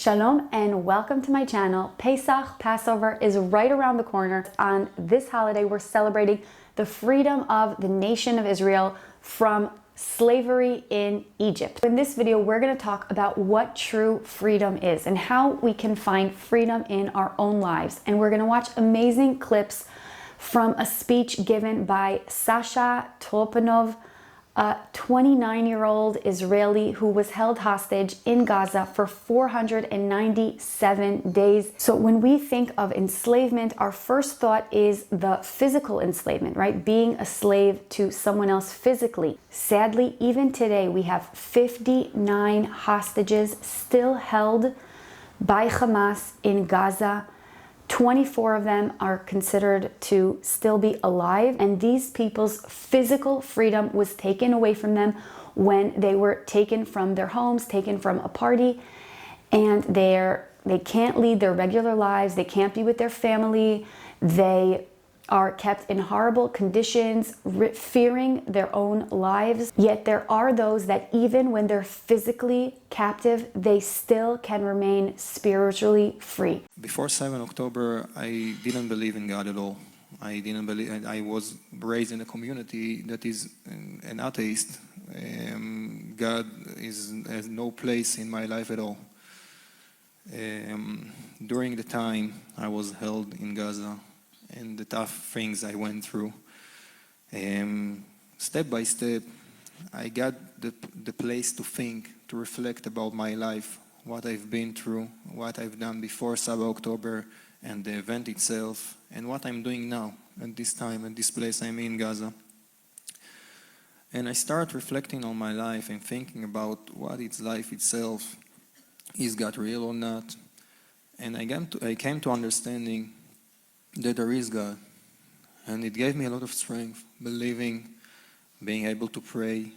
Shalom and welcome to my channel. Pesach, Passover, is right around the corner. On this holiday, we're celebrating the freedom of the nation of Israel from slavery in Egypt. In this video, we're going to talk about what true freedom is and how we can find freedom in our own lives. And we're going to watch amazing clips from a speech given by Sasha Troufanov, a 29-year-old Israeli who was held hostage in Gaza for 497 days. So when we think of enslavement, our first thought is the physical enslavement, right? Being a slave to someone else physically. Sadly, even today, we have 59 hostages still held by Hamas in Gaza. 24 of them are considered to still be alive, and these people's physical freedom was taken away from them when they were taken from their homes, taken from a party, and they can't lead their regular lives, they can't be with their family, they are kept in horrible conditions, fearing their own lives. Yet there are those that even when they're physically captive, they still can remain spiritually free. Before 7 October, I didn't believe in God at all. I didn't believe, and I was raised in a community that is an atheist. God has no place in my life at all. During the time I was held in Gaza, and the tough things I went through, step by step, I got the place to think, to reflect about my life, what I've been through, what I've done before 7 October and the event itself, and what I'm doing now at this time, at this place I'm in Gaza. And I start reflecting on my life and thinking about what it's life itself. Is God real or not? And I came to understanding that there is God, and it gave me a lot of strength, believing, being able to pray,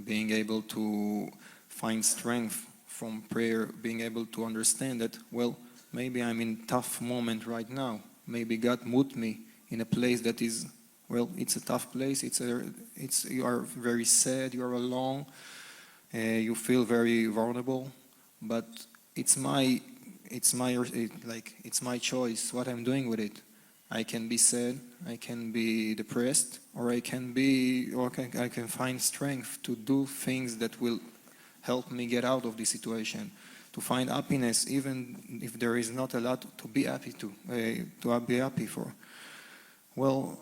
being able to find strength from prayer, being able to understand that, well, maybe I'm in a tough moment right now. Maybe God moved me in a place that is, well, it's a tough place. You are very sad, you are alone, you feel very vulnerable, but it's my choice what I'm doing with it. I can be sad, I can be depressed, or I can find strength to do things that will help me get out of this situation, to find happiness, even if there is not a lot to be happy be happy for. Well,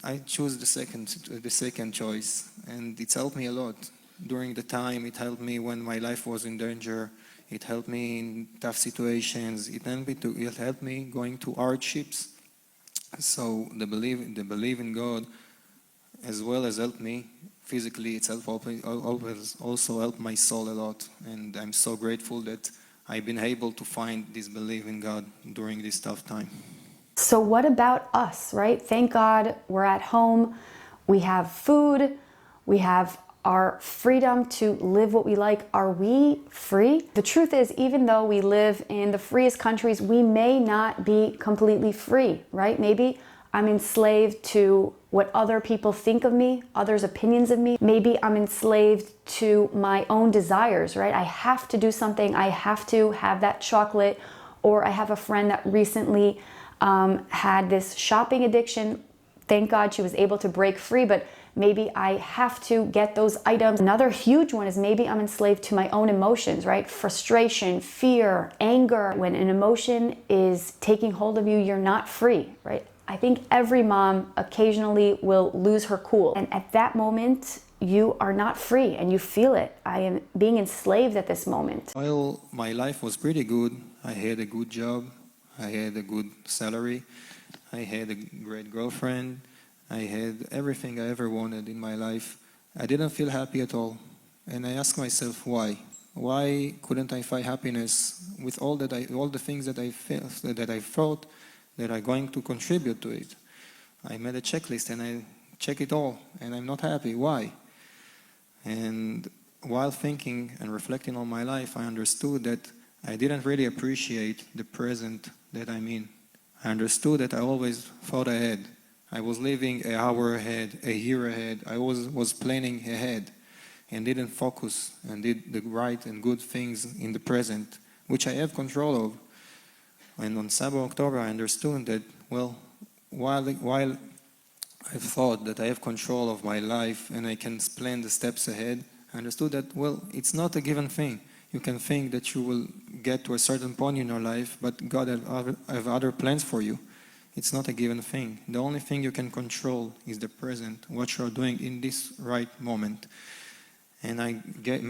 I choose the second choice, and it's helped me a lot. During the time, it helped me when my life was in danger. It helped me in tough situations. It helped me going through hardships. So the belief in God, as well as helped me physically, it's always also helped my soul a lot. And I'm so grateful that I've been able to find this belief in God during this tough time. So what about us, right? Thank God we're at home, we have food, we have our freedom to live what we like. Are we free? The truth is, even though we live in the freest countries, we may not be completely free, right? Maybe I'm enslaved to what other people think of me, others' opinions of me. Maybe I'm enslaved to my own desires, right? I have to do something, I have to have that chocolate, or I have a friend that recently had this shopping addiction. Thank God she was able to break free, but maybe I have to get those items. Another huge one is maybe I'm enslaved to my own emotions, right? Frustration, fear, anger. When an emotion is taking hold of you, you're not free, right? I think every mom occasionally will lose her cool. And at that moment, you are not free and you feel it. I am being enslaved at this moment. Well, my life was pretty good. I had a good job. I had a good salary. I had a great girlfriend. I had everything I ever wanted in my life. I didn't feel happy at all. And I asked myself, why? Why couldn't I find happiness with all the things that I thought that are going to contribute to it? I made a checklist and I check it all, and I'm not happy. Why? And while thinking and reflecting on my life, I understood that I didn't really appreciate the present that I'm in. I understood that I always thought ahead. I was living an hour ahead, a year ahead. I was planning ahead and didn't focus and did the right and good things in the present, which I have control of. And on Sabbath October, I understood that, well, while I thought that I have control of my life and I can plan the steps ahead, I understood that, well, it's not a given thing. You can think that you will get to a certain point in your life, but God have other plans for you. It's not a given thing. The only thing you can control is the present, what you're doing in this right moment. And I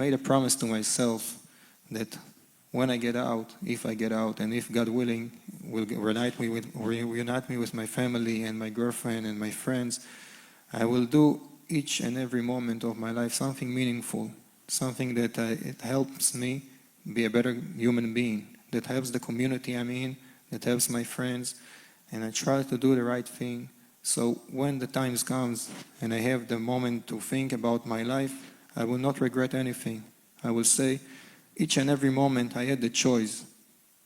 made a promise to myself that when I get out, if I get out, and if God willing will reunite me with my family and my girlfriend and my friends, I will do each and every moment of my life something meaningful, something that it helps me be a better human being, that helps the community I'm in, that helps my friends, and I try to do the right thing. So when the time comes and I have the moment to think about my life, I will not regret anything. I will say, each and every moment I had the choice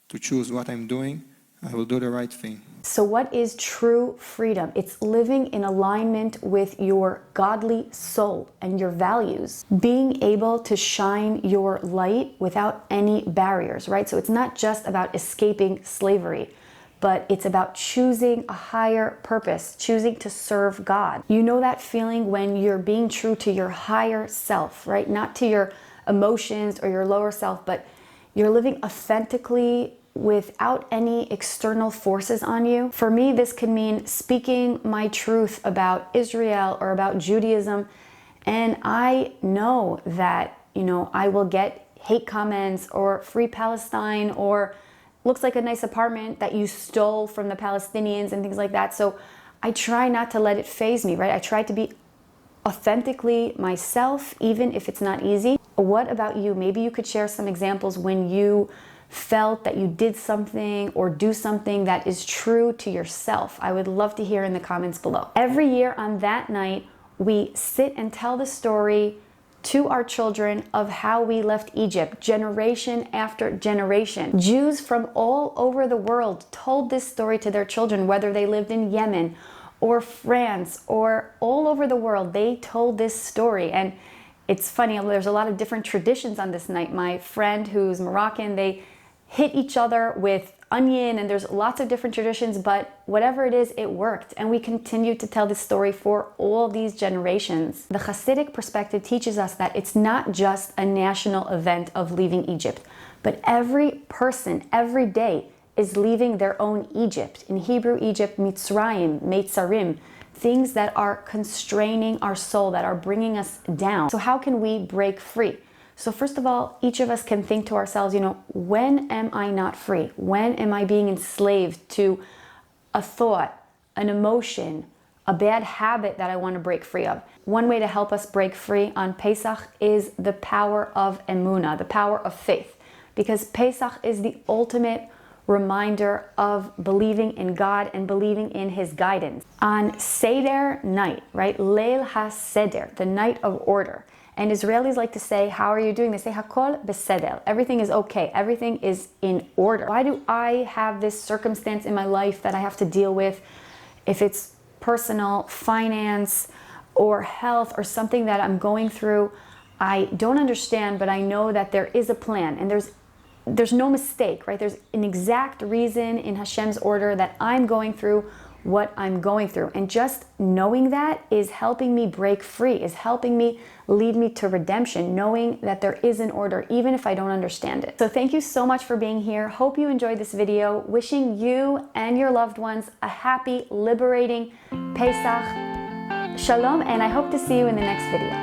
to choose what I'm doing, I will do the right thing. So what is true freedom? It's living in alignment with your godly soul and your values. Being able to shine your light without any barriers, right? So it's not just about escaping slavery, but it's about choosing a higher purpose, choosing to serve God. You know that feeling when you're being true to your higher self, right? Not to your emotions or your lower self, but you're living authentically without any external forces on you. For me, this can mean speaking my truth about Israel or about Judaism. And I know that, I will get hate comments or free Palestine or looks like a nice apartment that you stole from the Palestinians and things like that. So I try not to let it faze me, right? I try to be authentically myself, even if it's not easy. What about you? Maybe you could share some examples when you felt that you did something or do something that is true to yourself. I would love to hear in the comments below. Every year on that night, we sit and tell the story to our children of how we left Egypt, generation after generation. Jews from all over the world told this story to their children, whether they lived in Yemen or France or all over the world. They told this story. And it's funny, there's a lot of different traditions on this night. My friend who's Moroccan, they hit each other with onion, and there's lots of different traditions, but whatever it is, it worked. And we continue to tell this story for all these generations. The Hasidic perspective teaches us that it's not just a national event of leaving Egypt, but every person, every day, is leaving their own Egypt. In Hebrew, Egypt, Mitzrayim, Meitzarim, things that are constraining our soul, that are bringing us down. So how can we break free? So first of all, each of us can think to ourselves, when am I not free? When am I being enslaved to a thought, an emotion, a bad habit that I want to break free of? One way to help us break free on Pesach is the power of emunah, the power of faith, because Pesach is the ultimate reminder of believing in God and believing in His guidance. On Seder night, right? Leil HaSeder, the night of order. And Israelis like to say, how are you doing? They say, Hakol beseder. Everything is okay. Everything is in order. Why do I have this circumstance in my life that I have to deal with? If it's personal, finance, or health, or something that I'm going through, I don't understand, but I know that there is a plan, and there's no mistake, right? There's an exact reason in Hashem's order that I'm going through what I'm going through. And just knowing that is helping me break free, is helping me lead me to redemption, knowing that there is an order, even if I don't understand it. So thank you so much for being here. Hope you enjoyed this video. Wishing you and your loved ones a happy, liberating Pesach. Shalom, and I hope to see you in the next video.